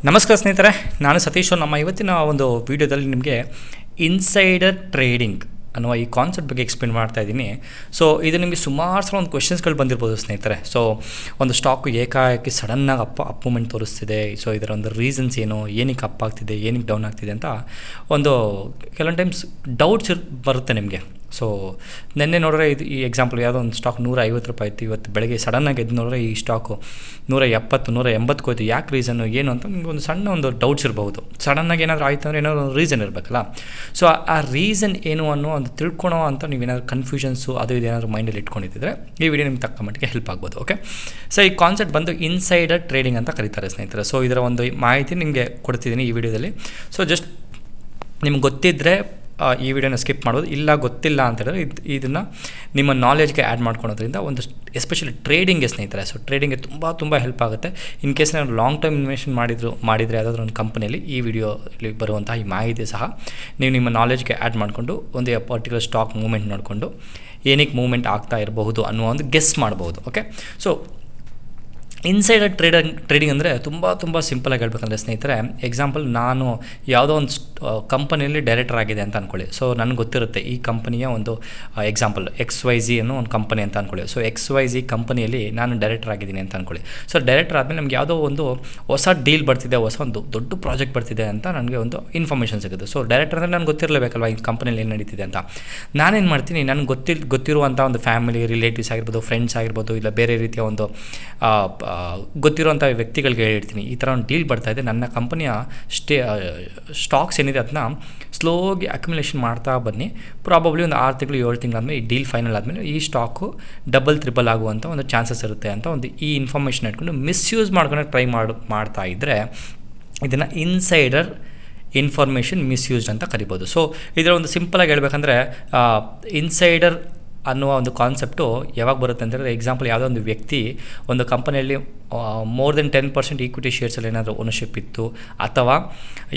ನಮಸ್ಕಾರ ಸ್ನೇಹಿತರೆ, ನಾನು ಸತೀಶ್. ನಮ್ಮ ಇವತ್ತಿನ ಒಂದು ವಿಡಿಯೋದಲ್ಲಿ ನಿಮಗೆ ಇನ್ಸೈಡರ್ ಟ್ರೇಡಿಂಗ್ ಅನ್ನುವ ಈ ಕಾನ್ಸೆಪ್ಟ್ ಬಗ್ಗೆ ಎಕ್ಸ್ಪ್ಲೇನ್ ಮಾಡ್ತಾ ಇದ್ದೀನಿ. ಸೊ ಇದು ನಿಮಗೆ ಸುಮಾರು ಸಲ ಒಂದು ಕ್ವೆಶನ್ಸ್ಗಳು ಬಂದಿರ್ಬೋದು ಸ್ನೇಹಿತರೆ. ಸೊ ಒಂದು ಸ್ಟಾಕು ಏಕಾಏಕಿ ಸಡನ್ನಾಗಿ ಅಪ್ ಮೂಮೆಂಟ್ ತೋರಿಸ್ತಿದೆ. ಸೊ ಇದರ ಒಂದು ರೀಸನ್ಸ್ ಏನು, ಏನಕ್ಕೆ ಅಪ್ ಆಗ್ತಿದೆ, ಏನಕ್ಕೆ ಡೌನ್ ಆಗ್ತಿದೆ ಅಂತ ಒಂದು ಕೆಲವೊಂದು ಟೈಮ್ಸ್ ಡೌಟ್ಸ್ ಬರುತ್ತೆ ನಿಮಗೆ. ಸೊ ನಿನ್ನೆ ನೋಡಿದ್ರೆ ಇದು ಈ ಎಕ್ಸಾಂಪಲ್ ಯಾವುದೋ ಒಂದು ಸ್ಟಾಕ್ 150 ರೂಪಾಯಿ ಇತ್ತು. ಇವತ್ತು ಬೆಳಗ್ಗೆ ಸಡನ್ನಾಗಿ ಎದ್ದು ನೋಡಿದ್ರೆ ಈ ಸ್ಟಾಕು 170, 180 ಹೋಯ್ತು. ಯಾಕೆ ರೀಸನ್ನು ಏನು ಅಂತ ನಿಮಗೆ ಒಂದು ಸಣ್ಣ ಒಂದು ಡೌಟ್ಸ್ ಇರಬಹುದು. ಸಡನ್ನಾಗಿ ಏನಾದರೂ ಆಯಿತು ಅಂದರೆ ಏನಾದರೂ ಒಂದು ರೀಸನ್ ಇರಬೇಕಲ್ಲ. ಸೊ ಆ ರೀಸನ್ ಏನು ಅನ್ನೋ ಒಂದು ತಿಳ್ಕೊಳೋ ಅಂತ ನೀವೇನಾದ್ರು ಕನ್ಫ್ಯೂಷನ್ಸು ಅದು ಇದೇನಾದರೂ ಮೈಂಡಲ್ಲಿ ಇಟ್ಕೊಂಡಿದ್ದರೆ ಈ ವಿಡಿಯೋ ನಿಮ್ಗೆ ತಕ್ಕ ಮಟ್ಟಿಗೆ ಹೆಲ್ಪ್ ಆಗ್ಬೋದು. ಓಕೆ, ಸೊ ಈ ಕಾನ್ಸೆಪ್ಟ್ ಬಂದು ಇನ್ಸೈಡರ್ ಟ್ರೇಡಿಂಗ್ ಅಂತ ಕರೀತಾರೆ ಸ್ನೇಹಿತರೆ. ಸೊ ಇದರ ಒಂದು ಮಾಹಿತಿ ನಿಮಗೆ ಕೊಡ್ತಿದ್ದೀನಿ ಈ ವಿಡಿಯೋದಲ್ಲಿ. ಸೊ ಜಸ್ಟ್ ನಿಮ್ಗೆ ಗೊತ್ತಿದ್ದರೆ ಈ ವಿಡಿಯೋನ ಸ್ಕಿಪ್ ಮಾಡ್ಬೋದು. ಇಲ್ಲ ಗೊತ್ತಿಲ್ಲ ಅಂತ ಹೇಳಿದ್ರೆ ಇದನ್ನು ನಿಮ್ಮ ನಾಲೆಜ್ಗೆ ಆ್ಯಡ್ ಮಾಡ್ಕೊಳೋದ್ರಿಂದ ಒಂದು ಎಸ್ಪೆಷಲಿ ಟ್ರೇಡಿಂಗ್ಗೆ ಸ್ನೇಹಿತರೆ. ಸೊ ಟ್ರೇಡಿಂಗ್ಗೆ ತುಂಬ ಹೆಲ್ಪ್ ಆಗುತ್ತೆ. ಇನ್ ಕೇಸ್ ನಾನು ಲಾಂಗ್ ಟೈಮ್ ಇನ್ವೆಸ್ಟ್ಮೆಂಟ್ ಮಾಡಿದರೆ ಯಾವುದಾದ್ರೂ ಒಂದು ಕಂಪನಿಯಲ್ಲಿ ಈ ವಿಡಿಯೋಲಿ ಬರುವಂತಹ ಈ ಮಾಹಿತಿ ಸಹ ನೀವು ನಿಮ್ಮ ನಾಲೆಜ್ಗೆ ಆ್ಯಡ್ ಮಾಡಿಕೊಂಡು ಒಂದು ಪರ್ಟಿಕ್ಯುಲರ್ ಸ್ಟಾಕ್ ಮೂವ್ಮೆಂಟ್ ನೋಡಿಕೊಂಡು ಏನಕ್ಕೆ ಮೂವ್ಮೆಂಟ್ ಆಗ್ತಾ ಇರಬಹುದು ಅನ್ನೋ ಒಂದು ಗೆಸ್ ಮಾಡ್ಬೋದು. ಓಕೆ, ಸೊ ಇನ್ಸೈಡರ್ ಟ್ರೇಡಿಂಗ್ ಅಂದರೆ ತುಂಬ ಸಿಂಪಲಾಗಿ ಹೇಳ್ಬೇಕಂದ್ರೆ ಸ್ನೇಹಿತರೆ, ಎಕ್ಸಾಂಪಲ್ ನಾನು ಯಾವುದೋ ಒಂದು ಕಂಪನಿಯಲ್ಲಿ ಡೈರೆಕ್ಟರ್ ಆಗಿದೆ ಅಂತ ಅಂದ್ಕೊಳ್ಳಿ. ಸೊ ನನಗೆ ಗೊತ್ತಿರುತ್ತೆ ಈ ಕಂಪನಿಯ ಒಂದು ಎಕ್ಸಾಂಪಲ್ XYZ ಅನ್ನೋ ಒಂದು ಕಂಪನಿ ಅಂತ ಅಂದ್ಕೊಳ್ಳಿ. ಸೊ XYZ ಕಂಪನಿಯಲ್ಲಿ ನಾನು ಡೈರೆಕ್ಟರ್ ಆಗಿದ್ದೀನಿ ಅಂತ ಅಂದ್ಕೊಳ್ಳಿ. ಸೊ ಡೈರೆಕ್ಟರ್ ಆದಮೇಲೆ ನಮ್ಗೆ ಯಾವುದೋ ಒಂದು ಹೊಸ ಡೀಲ್ ಬರ್ತಿದೆ, ಹೊಸ ಒಂದು ದೊಡ್ಡ ಪ್ರಾಜೆಕ್ಟ್ ಬರ್ತಿದೆ ಅಂತ ನನಗೆ ಒಂದು ಇನ್ಫಾರ್ಮೇಷನ್ ಸಿಗುತ್ತೆ. ಸೊ ಡೈರೆಕ್ಟರ್ ಅಂದರೆ ನನಗೆ ಗೊತ್ತಿರಲೇಬೇಕಲ್ವ ಈ ಕಂಪನಿಯಲ್ಲಿ ಏನು ನಡೀತಿದೆ ಅಂತ. ನಾನೇನು ಮಾಡ್ತೀನಿ, ನನಗೆ ಗೊತ್ತಿರುವಂಥ ಒಂದು ಫ್ಯಾಮಿಲಿ ರಿಲೇಟಿವ್ಸ್ ಆಗಿರ್ಬೋದು, ಫ್ರೆಂಡ್ಸ್ ಆಗಿರ್ಬೋದು, ಇಲ್ಲ ಬೇರೆ ರೀತಿಯ ಒಂದು ಗೊತ್ತಿರುವಂಥ ವ್ಯಕ್ತಿಗಳಿಗೆ ಹೇಳಿರ್ತೀನಿ ಈ ಥರ ಒಂದು ಡೀಲ್ ಬರ್ತಾಯಿದೆ, ನನ್ನ ಕಂಪನಿಯ ಸ್ಟಾಕ್ಸ್ ಏನಿದೆ ಅದನ್ನ ಸ್ಲೋಗಿ ಅಕ್ಯುಮುಲೇಷನ್ ಮಾಡ್ತಾ ಬನ್ನಿ. ಪ್ರಾಬಬ್ಲಿ ಒಂದು 6 ತಿಂಗಳು 7 ತಿಂಗಳಾದಮೇಲೆ ಈ ಡೀಲ್ ಫೈನಲ್ ಆದಮೇಲೆ ಈ ಸ್ಟಾಕು ಡಬಲ್ ಟ್ರಿಬಲ್ ಆಗುವಂಥ ಒಂದು ಚಾನ್ಸಸ್ ಇರುತ್ತೆ ಅಂತ ಒಂದು ಈ ಇನ್ಫಾರ್ಮೇಷನ್ ಇಟ್ಕೊಂಡು ಮಿಸ್ಯೂಸ್ ಮಾಡ್ಕೊಂಡು ಟ್ರೈ ಮಾಡ್ತಾ ಇದ್ದರೆ ಇದನ್ನು ಇನ್ಸೈಡರ್ ಇನ್ಫಾರ್ಮೇಷನ್ ಮಿಸ್ಯೂಸ್ಡ್ ಅಂತ ಕರಿಬೋದು. ಸೊ ಇದರ ಒಂದು ಸಿಂಪಲಾಗಿ ಹೇಳ್ಬೇಕಂದ್ರೆ ಇನ್ಸೈಡರ್ ಅನ್ನುವ ಒಂದು ಕಾನ್ಸೆಪ್ಟು ಯಾವಾಗ ಬರುತ್ತೆ ಅಂತ ಹೇಳಿದ್ರೆ, ಎಕ್ಸಾಂಪಲ್ ಯಾವುದೋ ಒಂದು ವ್ಯಕ್ತಿ ಒಂದು ಕಂಪನಿಯಲ್ಲಿ ಮೋರ್ ದೆನ್ 10% ಈಕ್ವಿಟಿ ಶೇರ್ಸಲ್ಲಿ ಏನಾದರೂ ಓನರ್ಶಿಪ್ ಇತ್ತು, ಅಥವಾ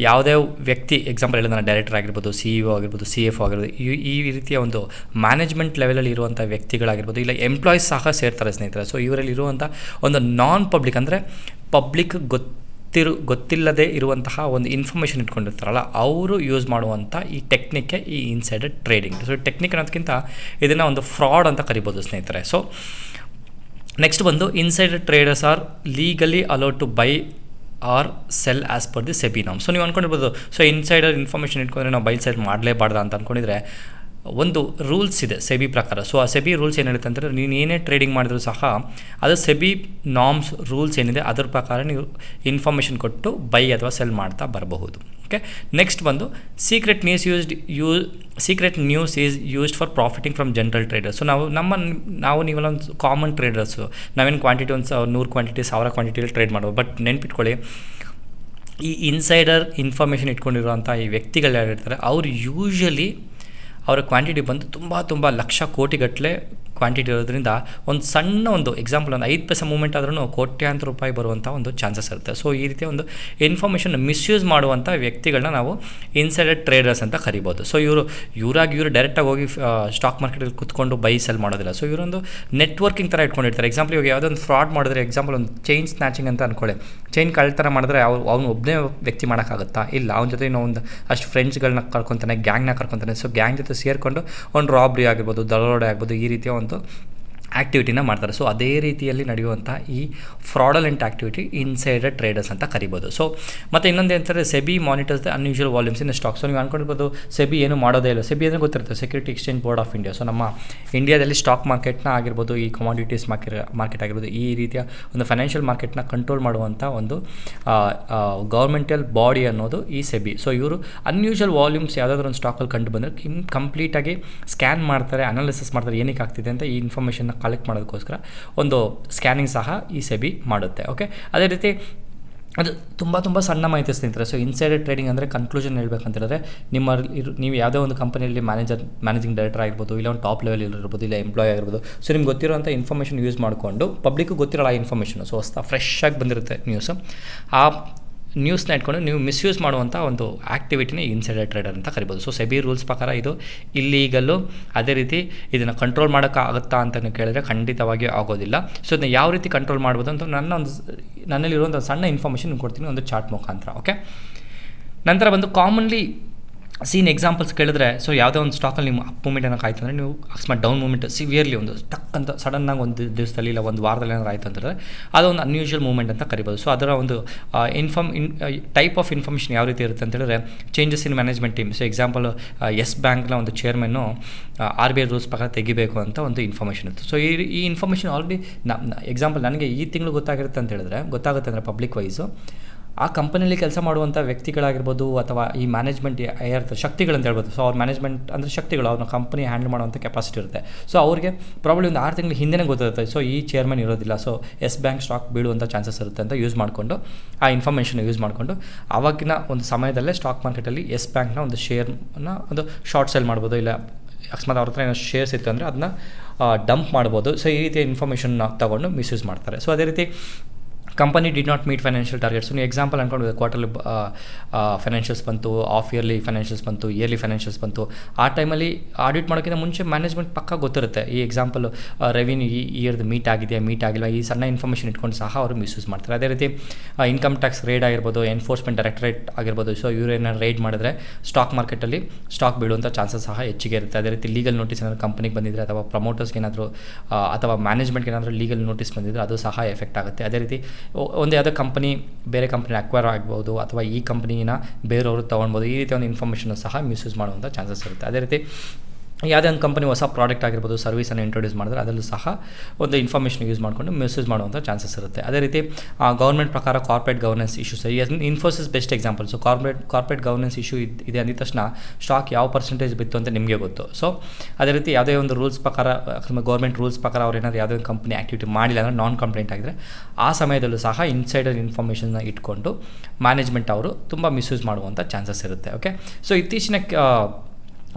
ಯಾವುದೇ ವ್ಯಕ್ತಿ ಎಕ್ಸಾಂಪಲ್ ಹೇಳಿದ್ರೆ ನಾನು ಡೈರೆಕ್ಟರ್ ಆಗಿರ್ಬೋದು, CEO ಆಗಿರ್ಬೋದು, CFO ಆಗಿರ್ಬೋದು, ಈ ರೀತಿಯ ಒಂದು ಮ್ಯಾನೇಜ್ಮೆಂಟ್ ಲೆವೆಲಲ್ಲಿ ಇರುವಂಥ ವ್ಯಕ್ತಿಗಳಾಗಿರ್ಬೋದು, ಇಲ್ಲ ಎಂಪ್ಲಾಯೀಸ್ ಸಹ ಸೇರ್ತಾರೆ ಸ್ನೇಹಿತರೆ. ಸೊ ಇವರಲ್ಲಿ ಇರುವಂಥ ಒಂದು ನಾನ್ ಪಬ್ಲಿಕ್ ಅಂದರೆ ಪಬ್ಲಿಕ್ ಗೊತ್ತಿಲ್ಲದೆ ಇರುವಂತಹ ಒಂದು ಇನ್ಫಾರ್ಮೇಷನ್ ಇಟ್ಕೊಂಡಿರ್ತಾರಲ್ಲ, ಅವರು ಯೂಸ್ ಮಾಡುವಂಥ ಈ ಟೆಕ್ನಿಕ್ಕೆ ಈ ಇನ್ಸೈಡರ್ ಟ್ರೇಡಿಂಗ್. ಸೊ ಟೆಕ್ನಿಕ್ ಅನ್ನೋದಕ್ಕಿಂತ ಇದನ್ನು ಒಂದು ಫ್ರಾಡ್ ಅಂತ ಕರಿಬೋದು ಸ್ನೇಹಿತರೆ. ಸೊ ನೆಕ್ಸ್ಟ್ ಬಂದು insider traders are legally allowed to buy or sell as per the SEBI norm. So ನೀವು ಅಂದ್ಕೊಂಡಿರ್ಬೋದು, ಸೊ ಇನ್ಸೈಡರ್ ಇನ್ಫಾರ್ಮೇಷನ್ ಇಟ್ಕೊಂಡ್ರೆ ನಾವು ಬೈ ಸೆಲ್ ಮಾಡಲೇಬಾರ್ದು ಅಂತ ಅಂದ್ಕೊಂಡಿದ್ರೆ ಒಂದು ರೂಲ್ಸ್ ಇದೆ SEBI ಪ್ರಕಾರ. ಸೊ ಆ SEBI ರೂಲ್ಸ್ ಏನು ಹೇಳುತ್ತೆ ಅಂದರೆ, ನೀನು ಏನೇ ಟ್ರೇಡಿಂಗ್ ಮಾಡಿದ್ರು ಸಹ ಅದು SEBI ನಾರ್ಮ್ಸ್ ರೂಲ್ಸ್ ಏನಿದೆ ಅದರ ಪ್ರಕಾರ ನೀವು ಇನ್ಫಾರ್ಮೇಷನ್ ಕೊಟ್ಟು ಬೈ ಅಥವಾ ಸೆಲ್ ಮಾಡ್ತಾ ಬರಬಹುದು. ಓಕೆ, ನೆಕ್ಸ್ಟ್ ಬಂದು secret news is used for profiting from general traders. So ನೀವೆಲ್ಲ ಒಂದು ಕಾಮನ್ ಟ್ರೇಡರ್ಸು, ನಾವೇನು ಕ್ವಾಂಟಿಟಿ ಒಂದು 100 ಕ್ವಾಂಟಿಟಿ 1000 ಕ್ವಾಂಟಿಟಿಯಲ್ಲಿ ಟ್ರೇಡ್ ಮಾಡೋದು. ಬಟ್ ನೆನ್ಪಿಟ್ಕೊಳ್ಳಿ, ಈ ಇನ್ಸೈಡರ್ ಇನ್ಫಾರ್ಮೇಷನ್ ಇಟ್ಕೊಂಡಿರುವಂಥ ಈ ವ್ಯಕ್ತಿಗಳು ಯಾರಿರ್ತಾರೆ ಅವ್ರು ಯೂಶ್ವಲಿ ಅವರ ಕ್ವಾಂಟಿಟಿ ಬಂದು ತುಂಬ ಲಕ್ಷ ಕೋಟಿಗಟ್ಟಲೆ ಕ್ವಾಂಟಿಟಿ ಇರೋದ್ರಿಂದ ಒಂದು ಸಣ್ಣ ಒಂದು ಎಕ್ಸಾಂಪಲ್ ಒಂದು 5 ಪೈಸೆ ಮೂವ್ಮೆಂಟ್ ಆದ್ರೂ ಕೋಟ್ಯಾಂತರ ರೂಪಾಯಿ ಬರುವಂಥ ಒಂದು ಚಾನ್ಸಸ್ ಇರುತ್ತೆ. ಸೊ ಈ ರೀತಿಯ ಒಂದು ಇನ್ಫಾರ್ಮೇಷನ್ ಮಿಸ್ಯೂಸ್ ಮಾಡುವಂಥ ವ್ಯಕ್ತಿಗಳನ್ನ ನಾವು ಇನ್ಸೈಡರ್ ಟ್ರೇಡರ್ಸ್ ಅಂತ ಕರಿಬೋದು. ಸೊ ಇವರು ಡೈರೆಕ್ಟಾಗಿ ಹೋಗಿ ಸ್ಟಾಕ್ ಮಾರ್ಕೆಟಲ್ಲಿ ಕುತ್ಕೊಂಡು ಬೈ ಸೆಲ್ ಮಾಡೋದಿಲ್ಲ. ಸೊ ಇವರೊಂದು ನೆಟ್ವರ್ಕಿಂಗ್ ಥರ ಇಟ್ಕೊಂಡಿರ್ತಾರೆ. ಎಕ್ಸಾಂಪಲ್ ಇವಾಗ ಯಾವುದೋ ಒಂದು ಫ್ರಾಡ್ ಮಾಡಿದ್ರೆ, ಎಕ್ಸಾಂಪಲ್ ಒಂದು ಚೈನ್ ಸ್ನ್ಯಾಚಿಂಗ್ ಅಂತ ಅಂದ್ಕೊಳ್ಳಿ. ಚೈನ್ ಕಳ್ತನ ಮಾಡಿದ್ರೆ ಅವನು ಒಬ್ಬನೇ ವ್ಯಕ್ತಿ ಮಾಡೋಕ್ಕಾಗುತ್ತಾ? ಇಲ್ಲ, ಅವನ ಜೊತೆ ಒಂದು ಅಷ್ಟು ಫ್ರೆಂಡ್ಸ್ಗಳನ್ನ ಕರ್ಕೊತಾನೆ, ಗ್ಯಾಂಗ್ನ ಕರ್ಕೊತಾನೆ. ಸೊ ಗ್ಯಾಂಗ್ ಜೊತೆ ಸೇರಿಕೊಂಡು ಒಂದು ರಾಬ್ರಿ ಆಗಿರ್ಬೋದು, ದರೋಡೆ ಆಗ್ಬೋದು, ಈ ರೀತಿಯ ಒಂದು ಆ್ಯಕ್ಟಿವಿಟಿನ ಮಾಡ್ತಾರೆ. ಸೊ ಅದೇ ರೀತಿಯಲ್ಲಿ ನಡೆಯುವಂಥ ಈ ಫ್ರಾಡಲೆಂಟ್ ಆ್ಯಕ್ಟಿವಿಟಿ ಇನ್ಸೈಡರ್ ಟ್ರೇಡರ್ಸ್ ಅಂತ ಕರಿಬೋದು. ಸೊ ಮತ್ತು ಇನ್ನೊಂದು ಏನಂತಾರೆ, SEBI monitors the unusual volumes in stock. So ನೀವು ಅಂದ್ಕೊಂಡಿರ್ಬೋದು SEBI ಏನು ಮಾಡೋದೇ ಇಲ್ಲ. SEBI ಅಂದರೆ ಗೊತ್ತಿರುತ್ತೆ, security exchange board of India. So ನಮ್ಮ ಇಂಡಿಯಾದಲ್ಲಿ ಸ್ಟಾಕ್ ಮಾರ್ಕೆಟ್ನ ಆಗಿರ್ಬೋದು, ಈ ಕಮಾಡಿಟೀಸ್ ಮಾರ್ಕೆಟ್ ಆಗಿರ್ಬೋದು, ಈ ರೀತಿಯ ಒಂದು ಫೈನಾನ್ಷಿಯಲ್ ಮಾರ್ಕೆಟ್ನ ಕಂಟ್ರೋಲ್ ಮಾಡುವಂಥ ಒಂದು ಗೌರ್ಮೆಂಟಲ್ ಬಾಡಿ ಅನ್ನೋದು ಈ SEBI. ಸೊ ಇವರು ಅನ್ಯೂಶುವಲ್ ವಾಲ್ಯೂಮ್ಸ್ ಯಾವುದಾದ್ರೂ ಒಂದು ಸ್ಟಾಕಲ್ಲಿ ಕಂಡು ಬಂದರೆ ಕಂಪ್ಲೀಟಾಗಿ ಸ್ಕ್ಯಾನ್ ಮಾಡ್ತಾರೆ, ಅನಾಲಿಸಿಸ್ ಮಾಡ್ತಾರೆ, ಏನಕ್ಕೆ ಆಗ್ತಿದೆ ಅಂತ ಈ ಇನ್ಫಾರ್ಮೇಷನ್ನ ಕಲೆಕ್ಟ್ ಮಾಡೋದಕ್ಕೋಸ್ಕರ ಒಂದು ಸ್ಕ್ಯಾನಿಂಗ್ ಸಹ ಈ SEBI ಮಾಡುತ್ತೆ. ಓಕೆ, ಅದೇ ರೀತಿ ಅದು ತುಂಬ ಸಣ್ಣ ಮಾಹಿತಿ ಸ್ನೇಹಿತರೆ. ಸೊ ಇನ್ಸೈಡರ್ ಟ್ರೇಡಿಂಗ್ ಅಂದರೆ ಕನ್ಕ್ಲೂಷನ್ ಹೇಳ್ಬೇಕಂತ ಹೇಳಿದ್ರೆ, ನೀವು ಯಾವುದೇ ಒಂದು ಕಂಪನಿಯಲ್ಲಿ ಮ್ಯಾನೇಜಿಂಗ್ ಡೈರೆಕ್ಟರ್ ಆಗಿರ್ಬೋದು, ಇಲ್ಲ ಒಂದು ಟಾಪ್ ಲೆವೆಲ್ ಇರ್ಬೋದು, ಇಲ್ಲ ಎಂಪ್ಲಾಯ್ ಆಗಿರ್ಬೋದು. ಸೊ ನಿಮ್ಗೆ ಗೊತ್ತಿರೋಂಥ ಇನ್ಫಾರ್ಮೇಷನ್ ಯೂಸ್ ಮಾಡಿಕೊಂಡು ಪಬ್ಲಿಕ್ಕು ಗೊತ್ತಿರೋಲ್ಲ ಆ ಇನ್ಫಾರ್ಮೇಷನು. ಸೊ ಫ್ರೆಶ್ ಆಗಿ ಬಂದಿರುತ್ತೆ ನ್ಯೂಸು. ಆ ನ್ಯೂಸ್ನ ಇಟ್ಕೊಂಡು ನೀವು ಮಿಸ್ಯೂಸ್ ಮಾಡುವಂಥ ಒಂದು ಆ್ಯಕ್ಟಿವಿಟಿನೇ ಇನ್ಸೈಡರ್ ಟ್ರೇಡರ್ ಅಂತ ಕರಿಬೋದು. ಸೊ ಸೆಬಿ ರೂಲ್ಸ್ ಪ್ರಕಾರ ಇದು ಇಲ್ಲೀಗಲ್ಲು. ಅದೇ ರೀತಿ ಇದನ್ನು ಕಂಟ್ರೋಲ್ ಮಾಡೋಕ್ಕಾಗುತ್ತಾ ಅಂತ ಕೇಳಿದ್ರೆ ಖಂಡಿತವಾಗಿಯೂ ಆಗೋದಿಲ್ಲ. ಸೊ ಇದನ್ನ ಯಾವ ರೀತಿ ಕಂಟ್ರೋಲ್ ಮಾಡ್ಬೋದು ಅಂತ ನನ್ನಲ್ಲಿರುವಂಥ ಸಣ್ಣ ಇನ್ಫಾರ್ಮೇಷನ್ ಕೊಡ್ತೀನಿ ಒಂದು ಚಾರ್ಟ್ ಮುಖಾಂತರ. ಓಕೆ, ನಂತರ ಬಂದು ಕಾಮನ್ಲಿ ಸೀನ್ ಎಕ್ಸಾಂಪಲ್ಸ್ ಕೇಳಿದ್ರೆ, ಸೊ ಯಾವುದೋ ಒಂದು ಸ್ಟಾಕಲ್ಲಿ ನಿಮ್ಮ ಅಪ್ ಮೂಮೆಂಟ್ ಏನಾರು ಆಯಿತು ಅಂದರೆ, ನೀವು ಅಕಸ್ಮಾತ್ ಡೌನ್ ಮೂಮೆಂಟ್ ಸಿವಿಯರ್ಲಿ ಒಂದು ಟಕ್ ಅಂತ ಸಡನ್ನಾಗಿ ಒಂದು ದಿವಸದಲ್ಲಿ ಇಲ್ಲ ಒಂದು ವಾರದಲ್ಲಿ ಏನಾರು ಆಯಿತು ಅಂತಂದರೆ ಅದೊಂದು ಅನ್ಯೂಶುವಲ್ ಮೂವ್ಮೆಂಟ್ ಅಂತ ಕರಿಬೋದು. ಸೊ ಅದರ ಒಂದು ಟೈಪ್ ಆಫ್ ಇನ್ಫಾರ್ಮೇಷನ್ ಯಾವ ರೀತಿ ಇರುತ್ತೆ ಅಂತ ಹೇಳಿದ್ರೆ, changes in management team. So example Yes ಬ್ಯಾಂಕ್ನ ಒಂದು ಚೇರ್ಮನ್ನು RBI ರೂಲ್ಸ್ ಪ್ರಕಾರ ತೆಗಿಬೇಕು ಅಂತ ಒಂದು ಇನ್ಫಾರ್ಮೇಷನ್ ಇತ್ತು. ಸೊ ಈ ಇನ್ಫಾರ್ಮೇಷನ್ ಆಲ್ರೆಡಿ ಎಕ್ಸಾಂಪಲ್ ನನಗೆ ಈ ತಿಂಗಳು ಗೊತ್ತಾಗುತ್ತೆ ಅಂತ ಹೇಳಿದ್ರೆ, ಗೊತ್ತಾಗುತ್ತೆ ಅಂದರೆ ಪಬ್ಲಿಕ್ ವೈಸು ಆ ಕಂಪನಿಯಲ್ಲಿ ಕೆಲಸ ಮಾಡುವಂಥ ವ್ಯಕ್ತಿಗಳಾಗಿರ್ಬೋದು ಅಥವಾ ಈ ಮ್ಯಾನೇಜ್ಮೆಂಟ್ ಇರ್ತಾರೆ, ಶಕ್ತಿಗಳಂತ ಹೇಳ್ಬೋದು. ಸೊ ಅವ್ರ ಮ್ಯಾನೇಜ್ಮೆಂಟ್ ಅಂದರೆ ಶಕ್ತಿಗಳು, ಅವ್ರನ್ನ ಕಂಪನಿ ಹ್ಯಾಂಡಲ್ ಮಾಡುವಂಥ ಕೆಪಾಸಿಟಿ ಇರುತ್ತೆ. ಸೊ ಅವ್ರಿಗೆ ಪ್ರಾಬ್ಲಮ್ ಒಂದು 6 ತಿಂಗಳು ಹಿಂದೆ ಗೊತ್ತಿರುತ್ತೆ. ಸೊ ಈ ಚೇರ್ಮನ್ ಇರೋದಿಲ್ಲ, ಸೊ ಎಸ್ ಬ್ಯಾಂಕ್ ಸ್ಟಾಕ್ ಬೀಳುವಂಥ ಚಾನ್ಸಸ್ ಇರುತ್ತೆ ಅಂತ ಯೂಸ್ ಮಾಡಿಕೊಂಡು, ಆ ಇನ್ಫಾರ್ಮೇಷನ್ ಯೂಸ್ ಮಾಡಿಕೊಂಡು ಆವಾಗಿನ ಒಂದು ಸಮಯದಲ್ಲೇ ಸ್ಟಾಕ್ ಮಾರ್ಕೆಟಲ್ಲಿ ಎಸ್ ಬ್ಯಾಂಕ್ನ ಒಂದು ಶೇರ್ನ ಒಂದು ಶಾರ್ಟ್ ಸೇಲ್ ಮಾಡ್ಬೋದು. ಇಲ್ಲ ಅಕಸ್ಮಾತ್ ಅವ್ರ ಹತ್ರ ಏನೋ ಶೇರ್ಸ್ ಇತ್ತು ಅಂದರೆ ಅದನ್ನ ಡಂಪ್ ಮಾಡ್ಬೋದು. ಸೊ ಈ ರೀತಿಯ ಇನ್ಫಾರ್ಮೇಷನ್ನ ತೊಗೊಂಡು ಮಿಸ್ಯೂಸ್ ಮಾಡ್ತಾರೆ. ಸೊ ಅದೇ ರೀತಿ company did not meet financial targets. ನೀವು ಎಕ್ಸಾಂಪಲ್ ಅಂದ್ಕೊಂಡು ಕ್ವಾರ್ಟರ್ಲಿ ಫೈನಾನ್ಷಿಯಲ್ಸ್ ಬಂತು, ಆಫ್ ಇಯರ್ಲಿ ಫೈನಾನ್ಷಿಯಲ್ಸ್ ಬಂತು, ಇಯರ್ಲಿ ಫೈನಾನ್ಷಿಯಲ್ಸ್ ಬಂತು. ಆ ಟೈಮಲ್ಲಿ ಆಡಿಟ್ ಮಾಡೋಕ್ಕಿಂತ ಮುಂಚೆ ಮ್ಯಾನೇಜ್ಮೆಂಟ್ ಪಕ್ಕ ಗೊತ್ತಿರುತ್ತೆ. ಈ ಎಕ್ಸಾಂಪಲ್ ರೆವಿನ್ಯೂ ಈ ಇಯರ್ದು ಮೀಟ್ ಆಗಿದೆಯಾ, ಮೀಟ್ ಆಗಿಲ್ಲ, ಈ ಸಣ್ಣ ಇನ್ಫಾರ್ಮೇಷನ್ ಇಟ್ಕೊಂಡು ಸಹ ಅವರು ಮಿಸ್ಯೂಸ್ ಮಾಡ್ತಾರೆ. ಅದೇ ರೀತಿ ಇನ್ಕಮ್ ಟ್ಯಾಕ್ಸ್ ರೇಡ್ ಆಗಿರ್ಬೋದು, ಎನ್ಫೋರ್ಸ್ಮೆಂಟ್ ಡೈರೆಕ್ಟರೇಟ್ ಆಗಿರ್ಬೋದು. ಸೊ ಇವರೇನಾದ್ರು ರೈಡ್ ಮಾಡಿದ್ರೆ ಸ್ಟಾಕ್ ಮಾರ್ಕೆಟಲ್ಲಿ ಸ್ಟಾಕ್ ಬೀಳುವಂಥ ಚಾನ್ಸಸ್ ಸಹ ಹೆಚ್ಚಿಗೆ ಇರುತ್ತೆ. ಅದೇ ರೀತಿ ಲೀಗಲ್ ನೋಟಿಸ್ ಏನಾದರೂ ಕಂಪನಿಗೆ ಬಂದಿದ್ದರೆ ಅಥವಾ ಪ್ರಮೋಟರ್ಸ್ಗೆ ಏನಾದರೂ ಅಥವಾ ಮ್ಯಾನೇಜ್ಮೆಂಟ್ಗೆ ಏನಾದರೂ ಲೀಗಲ್ ನೋಟಿಸ್ ಬಂದಿದ್ದರೆ ಅದು ಸಹ ಎಫೆಕ್ಟ್ ಆಗುತ್ತೆ. ಅದೇ ರೀತಿ ಒಂದು ಯಾವುದೋ ಕಂಪನಿ ಬೇರೆ ಕಂಪನಿ ಅಕ್ವೈರ್ ಆಗ್ಬೋದು ಅಥವಾ ಈ ಕಂಪನಿನ ಬೇರೆಯವರು ತೊಗೊಳ್ಬೋದು. ಈ ರೀತಿ ಒಂದು ಇನ್ಫಾರ್ಮೇಷನ್ ಸಹ ಮಿಸ್ಯೂಸ್ ಮಾಡುವಂಥ ಚಾನ್ಸಸ್ ಇರುತ್ತೆ. ಅದೇ ರೀತಿ ಯಾವುದೇ ಒಂದು ಕಂಪನಿ ಹೊಸ ಪ್ರಾಡಕ್ಟ್ ಆಗಿರ್ಬೋದು, ಸರ್ವಿಸನ್ನು ಇಂಟ್ರೊಡ್ಯೂಸ್ ಮಾಡಿದ್ರೆ ಅದರಲ್ಲೂ ಸಹ ಒಂದು ಇನ್ಫಾರ್ಮೇಷನ್ ಯೂಸ್ ಮಾಡಿಕೊಂಡು ಮಿಸ್ಯೂಸ್ ಮಾಡುವಂಥ ಚಾನ್ಸಸ್ ಇರುತ್ತೆ. ಅದೇ ರೀತಿ ಗೌರ್ಮೆಂಟ್ ಪ್ರಕಾರ corporate governance issues, Infosys best example. So corporate governance issue ಇದೆ ಅಂದಿದ ತಕ್ಷಣ ಸ್ಟಾಕ್ ಯಾವ ಪರ್ಸೆಂಟೇಜ್ ಬಿತ್ತು ಅಂತ ನಿಮಗೆ ಗೊತ್ತು. ಸೊ ಅದೇ ರೀತಿ ಯಾವುದೇ ಒಂದು ರೂಲ್ಸ್ ಪ್ರಕಾರ, ಗೌರ್ಮೆಂಟ್ ರೂಲ್ಸ್ ಪ್ರಕಾರ ಅವ್ರು ಏನಾದ್ರು ಯಾವುದೇ ಒಂದು ಕಂಪನಿ ಆ್ಯಕ್ಟಿವಿಟಿ ಮಾಡಿಲ್ಲ ಅಂದರೆ ನಾನ್ ಕಂಪ್ಲೇಂಟ್ ಆಗಿದ್ರೆ ಆ ಸಮಯದಲ್ಲೂ ಸಹ ಇನ್ಸೈಡರ್ ಇನ್ಫಾರ್ಮೇಷನ್ನ ಇಟ್ಕೊಂಡು ಮ್ಯಾನೇಜ್ಮೆಂಟ್ ಅವರು ತುಂಬ ಮಿಸ್ಯೂಸ್ ಮಾಡುವಂಥ ಚಾನ್ಸಸ್ ಇರುತ್ತೆ. ಓಕೆ, ಸೊ ಇತ್ತೀಚಿನ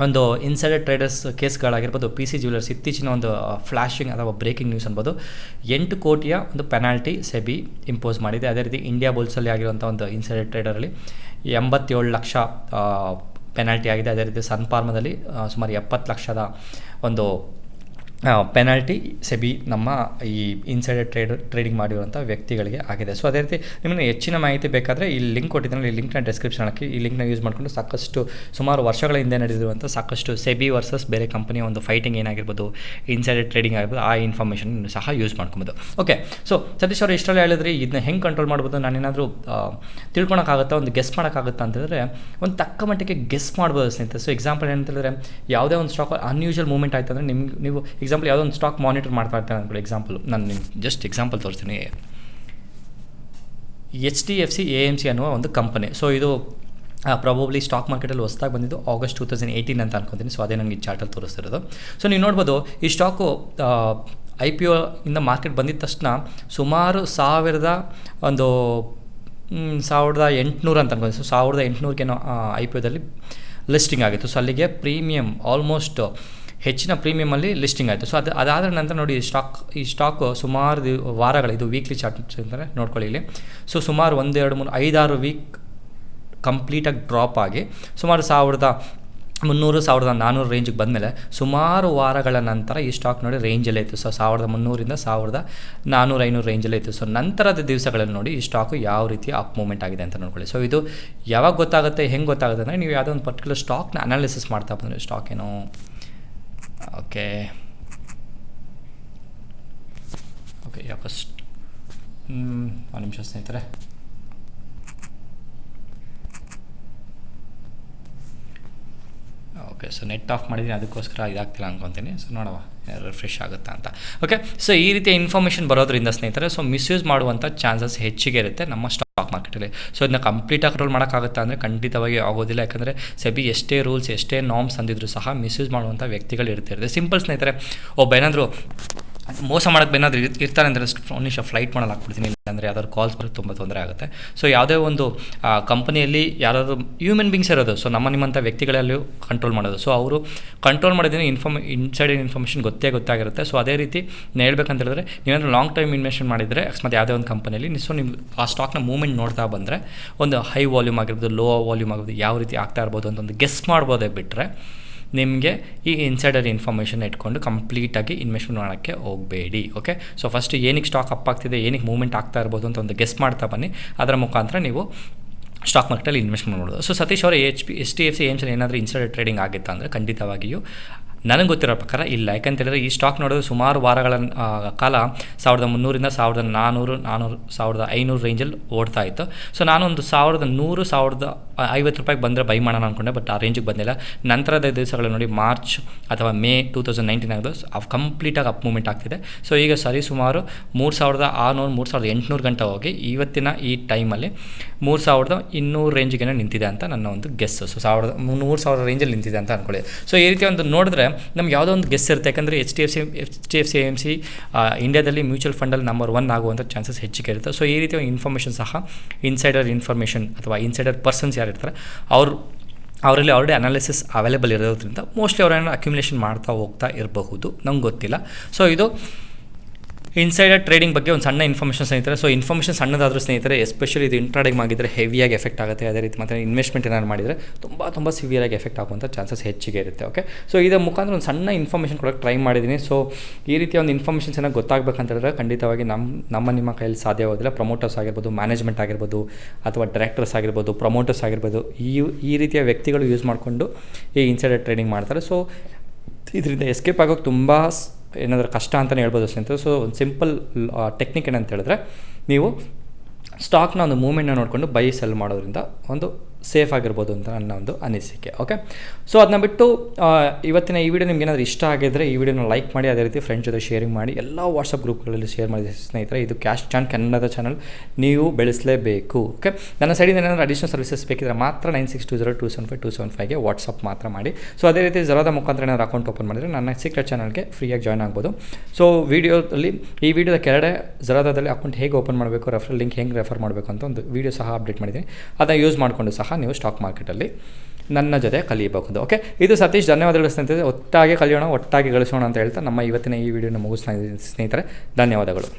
ಒಂದು ಇನ್ಸೈಡರ್ ಟ್ರೇಡರ್ಸ್ ಕೇಸ್ಗಳಾಗಿರ್ಬೋದು, PC ಜ್ಯುವೆಲರ್ಸ್ ಇತ್ತೀಚಿನ ಒಂದು ಫ್ಲ್ಯಾಶಿಂಗ್ ಅಥವಾ ಬ್ರೇಕಿಂಗ್ ನ್ಯೂಸ್ ಅನ್ಬೋದು, 8 ಕೋಟಿಯ ಒಂದು ಪೆನಾಲ್ಟಿ ಸೆಬಿ ಇಂಪೋಸ್ ಮಾಡಿದೆ. ಅದೇ ರೀತಿ ಇಂಡಿಯಾ ಬುಲ್ಸಲ್ಲಿ ಆಗಿರುವಂಥ ಒಂದು ಇನ್ಸೈಡರ್ ಟ್ರೇಡರಲ್ಲಿ 87 ಲಕ್ಷ ಪೆನಾಲ್ಟಿ ಆಗಿದೆ. ಅದೇ ರೀತಿ ಸನ್ ಫಾರ್ಮದಲ್ಲಿ ಸುಮಾರು 70 ಲಕ್ಷದ ಒಂದು ಪೆನಾಲ್ಟಿ ಸೆಬಿ ನಮ್ಮ ಈ ಇನ್ಸೈಡರ್ ಟ್ರೇಡಿಂಗ್ ಮಾಡಿರುವಂಥ ವ್ಯಕ್ತಿಗಳಿಗೆ ಆಗಿದೆ. ಸೊ ಅದೇ ರೀತಿ ನಿಮಗೆ ಹೆಚ್ಚಿನ ಮಾಹಿತಿ ಬೇಕಾದರೆ ಈ ಲಿಂಕ್ ಕೊಟ್ಟಿದ್ದಾನೆ, ಈ ಲಿಂಕ್ನ ಡಿಸ್ಕ್ರಿಪ್ಷನ್ ಹಾಕಿ. ಈ ಲಿಂಕ್ನ ಯೂಸ್ ಮಾಡಿಕೊಂಡು ಸಾಕಷ್ಟು ಸುಮಾರು ವರ್ಷಗಳ ಹಿಂದೆ ನಡೆದಿರುವಂಥ ಸಾಕಷ್ಟು ಸೆಬಿ ವರ್ಸಸ್ ಬೇರೆ ಕಂಪನಿಯ ಒಂದು ಫೈಟಿಂಗ್ ಏನಾಗಿರ್ಬೋದು, ಇನ್ಸೈಡರ್ ಟ್ರೇಡಿಂಗ್ ಆಗಿರ್ಬೋದು, ಆ ಇನ್ಫಾರ್ಮೇಷನ್ ಸಹ ಯೂಸ್ ಮಾಡ್ಕೊಬೋದು. ಓಕೆ, ಸೊ ಸತೀಶ್ ಅವರು ಇಷ್ಟರಲ್ಲಿ ಹೇಳಿದ್ರಿ ಇದನ್ನ ಹೆಂಗೆ ಕಂಟ್ರೋಲ್ ಮಾಡ್ಬೋದು, ನಾನೇನಾದರೂ ತಿಳ್ಕೊಳಕ್ಕಾಗುತ್ತಾ, ಒಂದು ಗೆಸ್ ಮಾಡೋಕ್ಕಾಗುತ್ತಾ ಅಂತಂದರೆ ಒಂದು ತಕ್ಕ ಮಟ್ಟಿಗೆ ಗೆಸ್ ಮಾಡ್ಬೋದು ಸ್ನೇಹಿತರೆ. ಸೊ ಎಕ್ಸಾಂಪಲ್ ಏನಂತಂದರೆ, ಯಾವುದೇ ಒಂದು ಸ್ಟಾಕ್ ಅನ್ಯೂಶುವಲ್ ಮೂವ್ಮೆಂಟ್ ಆಯಿತು ಅಂದರೆ ನೀವು ಎಕ್ಸಾಂಪಲ್ ಯಾವುದೋ ಒಂದು ಸ್ಟಾಕ್ ಮಾನಿಟರ್ ಮಾಡ್ತಾ ಇರ್ತಾರೆ ಅಂದ್ಕೊಳ್ಳಿ. ಎಕ್ಸಾಂಪಲ್ ನಾನು ನಿಮ್ಗೆ ಜಸ್ಟ್ ಎಕ್ಸಾಂಪಲ್ ತೋರಿಸ್ತೀನಿ. HDFC AMC ಅನ್ನುವ ಒಂದು ಕಂಪನಿ. ಸೊ ಇದು ಪ್ರಾಬಬ್ಲಿ ಸ್ಟಾಕ್ ಮಾರ್ಕೆಟಲ್ಲಿ ಹೊಸದಾಗಿ ಬಂದಿದ್ದು August 2018 ಅಂತ ಅನ್ಕೊತೀನಿ. ಸೊ ಅದೇ ನನಗೆ ಈ ಚಾರ್ಟಲ್ಲಿ ತೋರಿಸ್ತಿರೋದು. ಸೊ ನೀವು ನೋಡ್ಬೋದು ಈ ಸ್ಟಾಕು IPO ಇಂದ ಮಾರ್ಕೆಟ್ ಬಂದಿದ್ದ ತಕ್ಷಣ ಸುಮಾರು 1800 ಅಂತ ಅನ್ಕೊಂಡು. ಸೊ 1800 IPOದಲ್ಲಿ ಲಿಸ್ಟಿಂಗ್ ಆಗಿತ್ತು. ಸೊ ಅಲ್ಲಿಗೆ ಪ್ರೀಮಿಯಮ್ ಆಲ್ಮೋಸ್ಟ್ ಹೆಚ್ಚಿನ ಪ್ರೀಮಿಯಮಲ್ಲಿ ಲಿಸ್ಟಿಂಗ್ ಆಯಿತು. ಸೊ ಅದಾದ ನಂತರ ನೋಡಿ ಈ ಸ್ಟಾಕು ಸುಮಾರು ವಾರಗಳು, ಇದು ವೀಕ್ಲಿ ಚಾರ್ಟ್ ಅಂತಾರೆ ನೋಡ್ಕೊಳ್ಳಿ ಇಲ್ಲಿ. ಸೊ ಸುಮಾರು 1, 2, 3, 5-6 ವೀಕ್ ಕಂಪ್ಲೀಟಾಗಿ ಡ್ರಾಪ್ ಆಗಿ ಸುಮಾರು 1300, 1400 ರೇಂಜಿಗೆ ಬಂದಮೇಲೆ ಸುಮಾರು ವಾರಗಳ ನಂತರ ಈ ಸ್ಟಾಕ್ ನೋಡಿ ರೇಂಜಲ್ಲೇ ಇತ್ತು. ಸೊ 1300ರಿಂದ 1400-500 ರೇಂಜಲ್ಲೇ ಇತ್ತು. ಸೊ ನಂತರದ ದಿವಸಗಳಲ್ಲಿ ನೋಡಿ ಈ ಸ್ಟಾಕು ಯಾವ ರೀತಿ ಅಪ್ ಮೂವ್ಮೆಂಟ್ ಆಗಿದೆ ಅಂತ ನೋಡ್ಕೊಳ್ಳಿ. ಸೊ ಇದು ಯಾವಾಗ ಗೊತ್ತಾಗುತ್ತೆ, ಹೆಂಗೆ ಗೊತ್ತಾಗುತ್ತೆ ಅಂದರೆ, ನೀವು ಯಾವುದೋ ಒಂದು ಪರ್ಟಿಕ್ಯುಲರ್ ಸ್ಟಾಕ್ನ ಅನಾಲಿಸಿಸ್ ಮಾಡ್ತಾ ಬಂದರೆ, ಸ್ಟಾಕ್ ಏನೋ ಓಕೆ ಯಾಕಷ್ಟು ಒಂದು ನಿಮಿಷ ಸ್ನೇಹಿತರೆ. ಓಕೆ, ಸೊ ನೆಟ್ ಆಫ್ ಮಾಡಿದ್ದೀನಿ, ಅದಕ್ಕೋಸ್ಕರ ಇದಾಗ್ತಿಲ್ಲ ಅನ್ಕೊತೀನಿ. ಸೊ ನೋಡುವ ರಿಫ್ರೆಶ್ ಆಗುತ್ತಾ ಅಂತ. ಓಕೆ, ಸೊ ಈ ರೀತಿಯ ಇನ್ಫಾರ್ಮೇಷನ್ ಬರೋದ್ರಿಂದ ಸ್ನೇಹಿತರೆ, ಸೊ ಮಿಸ್ಯೂಸ್ ಮಾಡುವಂಥ ಚಾನ್ಸಸ್ ಹೆಚ್ಚಿಗೆ ಇರುತ್ತೆ ನಮ್ಮ ಸ್ಟಾಕ್ ಮಾರ್ಕೆಟಲ್ಲಿ. ಸೊ ಇದನ್ನ ಕಂಪ್ಲೀಟಾಗಿ ಕಂಟ್ರೋಲ್ ಮಾಡೋಕ್ಕಾಗುತ್ತಾ ಅಂದರೆ ಖಂಡಿತವಾಗಿ ಆಗೋದಿಲ್ಲ. ಯಾಕಂದರೆ ಸೆಬಿ ಎಷ್ಟೇ ರೂಲ್ಸ್, ಎಷ್ಟೇ ನಾರ್ಮ್ಸ್ ಅಂದಿದ್ರು ಸಹ ಮಿಸ್ಯೂಸ್ ಮಾಡುವಂಥ ವ್ಯಕ್ತಿಗಳು ಇರ್ತಿರುತ್ತೆ. ಸಿಂಪಲ್ ಸ್ನೇಹಿತರೆ, ಒಬ್ಬ ಏನಾದರೂ ಮೋಸ ಮಾಡೋಕ್ಕೆ ಏನಾದರೂ ಇರ್ತಾರೆ ಅಂದರೆ ಒಂದು ನಿಮಿಷ ಫ್ಲೈಟ್ ಮಾಡಲು ಹಾಕ್ಬಿಡ್ತೀನಿ, ಇಲ್ಲಾಂದರೆ ಯಾವ್ದಾದ್ರು ಕಾಲ್ಸ್ ಬರೋದು ತುಂಬ ತೊಂದರೆ ಆಗುತ್ತೆ. ಸೊ ಯಾವುದೇ ಒಂದು ಕಂಪನಿಯಲ್ಲಿ ಯಾರಾದರೂ ಹ್ಯೂಮನ್ ಬೀಂಗ್ಸ್ ಇರೋದು, ಸೊ ನಿಮ್ಮಂಥ ವ್ಯಕ್ತಿಗಳಲ್ಲೂ ಕಂಟ್ರೋಲ್ ಮಾಡೋದು. ಸೊ ಅವರು ಕಂಟ್ರೋಲ್ ಮಾಡೋದೇನು ಇನ್ಸೈಡ್ ಇನ್ಫಾರ್ಮೇಷನ್ ಗೊತ್ತಾಗಿರುತ್ತೆ. ಸೊ ಅದೇ ರೀತಿ ನಾನು ಹೇಳ್ಬೇಕಂತ ಹೇಳಿದ್ರೆ, ನೀವೇನಾದರೂ ಲಾಂಗ್ ಟೈಮ್ ಇನ್ವೆಸ್ಟ್ಮೆಂಟ್ ಮಾಡಿದರೆ ಅಕಸ್ಮಾತ್ ಯಾವುದೇ ಒಂದು ಕಂಪನಿಯಲ್ಲಿ ಸೊ ನೀವು ಆ ಸ್ಟಾಕ್ನ ಮೂವ್ಮೆಂಟ್ ನೋಡ್ತಾ ಬಂದರೆ ಒಂದು ಹೈ ವಾಲ್ಯೂಮ್ ಆಗಿರ್ಬೋದು, ಲೋ ವಾಲ್ಯೂಮ್ ಆಗಿರ್ಬೋದು, ಯಾವ ರೀತಿ ಆಗ್ತಾ ಇರ್ಬೋದು ಅಂತ ಒಂದು ಗೆಸ್ ಮಾಡ್ಬೋದೇ ಬಿಟ್ಟರೆ ನಿಮಗೆ ಈ ಇನ್ಸೈಡರ್ ಇನ್ಫಾರ್ಮೇಷನ್ ಇಟ್ಕೊಂಡು ಕಂಪ್ಲೀಟಾಗಿ ಇನ್ವೆಸ್ಟ್ಮೆಂಟ್ ಮಾಡೋಕ್ಕೆ ಹೋಗಬೇಡಿ. ಓಕೆ, ಸೊ ಫಸ್ಟ್ ಏನಕ್ಕೆ ಸ್ಟಾಕ್ ಅಪ್ ಆಗ್ತಿದೆ, ಏನಕ್ಕೆ ಮೂವ್ಮೆಂಟ್ ಆಗ್ತಾ ಇರ್ಬೋದು ಅಂತ ಒಂದು ಗೆಸ್ ಮಾಡ್ತಾ ಬನ್ನಿ. ಅದರ ಮುಖಾಂತರ ನೀವು ಸ್ಟಾಕ್ ಮಾರ್ಕೆಟಲ್ಲಿ ಇನ್ವೆಸ್ಟ್ಮೆಂಟ್ ಮಾಡೋದು. ಸೊ ಸತೀಶ್ ಅವರ HDFC ಏಮ್ಸಲ್ಲಿ ಏನಾದರೂ ಇನ್ಸೈಡರ್ ಟ್ರೇಡಿಂಗ್ ಆಗಿತ್ತು ಅಂದರೆ ಖಂಡಿತವಾಗಿಯೂ ನನಗೆ ಗೊತ್ತಿರೋ ಪ್ರಕಾರ ಇಲ್ಲ. ಯಾಕಂತೇಳಿದ್ರೆ ಈ ಸ್ಟಾಕ್ ನೋಡೋದು ಸುಮಾರು ವಾರಗಳ ಕಾಲ 1300ರಿಂದ 1400 1500 ರೇಂಜಲ್ಲಿ ಓಡ್ತಾ ಇತ್ತು. ಸೊ ನಾನು ಒಂದು 1100-1050 ರೂಪಾಯಿಗೆ ಬಂದರೆ ಬೈ ಮಾಡೋಣ ಅಂದ್ಕೊಂಡೆ, ಬಟ್ ಆ ರೇಂಜಿಗೆ ಬಂದಿಲ್ಲ. ನಂತರದ ದಿವಸಗಳು ನೋಡಿ ಮಾರ್ಚ್ ಅಥವಾ ಮೇ 2019 ಆಗೋದು ಕಂಪ್ಲೀಟಾಗಿ ಅಪ್ ಮೂವ್ಮೆಂಟ್ ಆಗ್ತಿದೆ. ಸೊ ಈಗ ಸುಮಾರು 3600-3800 ಗಂಟೆ ಹೋಗಿ ಇವತ್ತಿನ ಈ ಟೈಮಲ್ಲಿ 3200 ರೇಂಜಿಗೆ ನಿಂತಿದೆ ಅಂತ ನನ್ನ ಒಂದು ಗೆಸ್. ಸೊ 3000 ರೇಂಜಲ್ಲಿ ನಿಂತಿದೆ ಅಂತ ಅಂದ್ಕೊಳ್ಳಿ. ಸೊ ಈ ರೀತಿ ಒಂದು ನೋಡಿದ್ರೆ ನಮ್ಗೆ ಯಾವುದೋ ಒಂದು ಗೆಸ್ ಇರುತ್ತೆ. ಯಾಕಂದರೆ HDFC AMC ಇಂಡಿಯಾದಲ್ಲಿ ಮ್ಯೂಚುವಲ್ ಫಂಡಲ್ಲಿ ನಂಬರ್ 1 ಆಗುವಂಥ ಚಾನ್ಸಸ್ ಹೆಚ್ಚಿಗೆ ಇರುತ್ತೆ. ಸೊ ಈ ರೀತಿಯ ಇನ್ಫಾರ್ಮೇಷನ್ ಸಹ ಇನ್ಸೈಡರ್ ಇನ್ಫಾರ್ಮೇಷನ್ ಅಥವಾ ಇನ್ಸೈಡರ್ ಪರ್ಸನ್ಸ್ ಯಾರಿರ್ತಾರೆ ಅವರಲ್ಲಿ ಆಲ್ರೆಡಿ ಅನಾಲಿಸಿಸ್ ಅವೈಲೇಬಲ್ ಇರೋದ್ರಿಂದ ಮೋಸ್ಟ್ಲಿ ಅವರೇನೋ ಅಕ್ಯುಮುಲೇಷನ್ ಮಾಡ್ತಾ ಹೋಗ್ತಾ ಇರಬಹುದು, ನಂಗೆ ಗೊತ್ತಿಲ್ಲ. ಸೊ ಇದು ಇನ್ಸೈಡರ್ ಟ್ರೇಡಿಂಗ್ ಬಗ್ಗೆ ಒಂದು ಸಣ್ಣ ಇನ್ಫಾರ್ಮೇಷನ್ ಸ್ನೇಹಿತರೆ. ಸೊ ಇನ್ಫಾರ್ಮೇಷನ್ ಸಣ್ಣದಾದರೂ ಸ್ನೇಹಿತರೆ, ಎಸ್ಪೆಷಲಿ ಇದು ಇಂಟ್ರಾಡೇಗೆ ಮಾಡಿದರೆ ಹೆವಿಯಾಗಿ ಎಫೆಕ್ಟ್ ಆಗುತ್ತೆ. ಅದೇ ರೀತಿ ಮತ್ತು ಇನ್ವೆಸ್ಟ್ಮೆಂಟ್ ಏನಾದ್ರು ಮಾಡಿದರೆ ತುಂಬ ಸಿವಿಯರಾಗಿ ಎಫೆಕ್ಟ್ ಆಗುವಂಥ ಚಾನ್ಸಸ್ ಹೆಚ್ಚಿಗೆ ಇರುತ್ತೆ. ಓಕೆ, ಸೊ ಇದರ ಮುಖಾಂತರ ಒಂದು ಸಣ್ಣ ಇನ್ಫಾರ್ಮೇಷನ್ ಕೊಡೋಕ್ಕೆ ಟ್ರೈ ಮಾಡಿದ್ದೀನಿ. ಸೊ ಈ ರೀತಿಯ ಒಂದು ಇನ್ಫಾರ್ಮೇಷನ್ಸ್ ಏನಾಗಿ ಗೊತ್ತಾಗಬೇಕಂತ ಹೇಳಿದ್ರೆ ಖಂಡಿತವಾಗಿ ನಿಮ್ಮ ಕೈಯಲ್ಲಿ ಸಾಧ್ಯವಾಗೋದಿಲ್ಲ. ಪ್ರಮೋಟರ್ಸ್ ಆಗಿರ್ಬೋದು, ಮ್ಯಾನೇಜ್ಮೆಂಟ್ ಆಗಿರ್ಬೋದು, ಅಥವಾ ಡೈರೆಕ್ಟರ್ಸ್ ಆಗಿರ್ಬೋದು, ಪ್ರಮೋಟರ್ಸ್ ಆಗಿರ್ಬೋದು, ಈ ರೀತಿಯ ವ್ಯಕ್ತಿಗಳು ಯೂಸ್ ಮಾಡಿಕೊಂಡು ಈ ಇನ್ಸೈಡರ್ ಟ್ರೇಡಿಂಗ್ ಮಾಡ್ತಾರೆ. ಸೊ ಇದರಿಂದ ಎಸ್ಕೇಪ್ ಆಗೋಕ್ಕೆ ತುಂಬ ಏನಾದರೂ ಕಷ್ಟ ಅಂತಲೇ ಹೇಳ್ಬೋದು ಸ್ನೇಹಿತರೆ. ಸೊ ಒಂದು ಸಿಂಪಲ್ ಟೆಕ್ನಿಕ್ ಏನಂತ ಹೇಳಿದ್ರೆ, ನೀವು ಸ್ಟಾಕ್ನ ಒಂದು ಮೂವ್ಮೆಂಟ್ನ ನೋಡಿಕೊಂಡು ಬೈ ಸೆಲ್ ಮಾಡೋದ್ರಿಂದ ಒಂದು ಸೇಫ್ ಆಗಿರ್ಬೋದು ಅಂತ ನನ್ನ ಒಂದು ಅನಿಸಿಕೆ. ಓಕೆ, ಸೊ ಅದನ್ನ ಬಿಟ್ಟು ಇವತ್ತಿನ ಈ ವಿಡಿಯೋ ನಿಮ್ಗೆ ಏನಾದರೂ ಇಷ್ಟ ಆಗಿದ್ದರೆ ಈ ವಿಡಿಯೋನ ಲೈಕ್ ಮಾಡಿ, ಅದೇ ರೀತಿ ಫ್ರೆಂಡ್ಸ್ ಜೊತೆ ಶೇರಿಂಗ್ ಮಾಡಿ, ಎಲ್ಲ ವಾಟ್ಸಪ್ ಗ್ರೂಪ್ಗಳಲ್ಲಿ ಶೇರ್ ಮಾಡಿ ಸ್ನೇಹಿತರೆ. ಇದು ಕ್ಯಾಶ್ ಚಾನ್ ಕನ್ನಡದ ಚಾನಲ್, ನೀವು ಬೆಳೆಸಲೇಬೇಕು. ಓಕೆ, ನನ್ನ ಸೈಡಿಂದ ಏನಾದರೂ ಅಡಿಷನಲ್ ಸರ್ವಿಸಸ್ ಬೇಕಿದ್ರೆ ಮಾತ್ರ 9620275275ಗೆ ವಾಟ್ಸಪ್ ಮಾತ್ರ ಮಾಡಿ. ಸೊ ಅದೇ ರೀತಿ ಜೆರೋದಾ ಮುಖಾಂತರ ಏನಾದರೂ ಅಕೌಂಟ್ ಓಪನ್ ಮಾಡಿದರೆ ನನ್ನ ಸೀಕ್ರೆಟ್ ಚಾನಲ್ಗೆ ಫ್ರೀಯಾಗಿ ಜಾಯ್ನ್ ಆಗ್ಬೋದು. ಸೊ ಈ ವಿಡಿಯೋದ ಕೆಳಗಡೆ ಜೆರೋದಾದಲ್ಲಿ ಅಕೌಂಟ್ ಹೇಗೆ ಓಪನ್ ಮಾಡಬೇಕು, ರೆಫರಲ್ ಲಿಂಕ್ ಹೆಂಗೆ ರೆಫರ್ ಮಾಡಬೇಕು ಅಂತ ಒಂದು ವಿಡಿಯೋ ಸಹ ಅಪ್ಡೇಟ್ ಮಾಡಿದ್ದೀನಿ. ಅದನ್ನು ಯೂಸ್ ಮಾಡಿಕೊಂಡು ಸಹ ನೀವು ಸ್ಟಾಕ್ ಮಾರ್ಕೆಟಲ್ಲಿ ನನ್ನ ಜೊತೆ ಕಲಿಯಬಹುದು. ಓಕೆ, ಇದು ಸತೀಶ್, ಧನ್ಯವಾದಗಳು ಸ್ನೇಹಿತರೆ. ಒಟ್ಟಾಗಿ ಕಲಿಯೋಣ, ಒಟ್ಟಾಗಿ ಗಳಿಸೋಣ ಅಂತ ಹೇಳ್ತಾ ನಮ್ಮ ಇವತ್ತಿನ ಈ ವಿಡಿಯೋನ ಮುಗಿಸ್ತಾ ಇದ್ದೀನಿ ಸ್ನೇಹಿತರೆ. ಧನ್ಯವಾದಗಳು.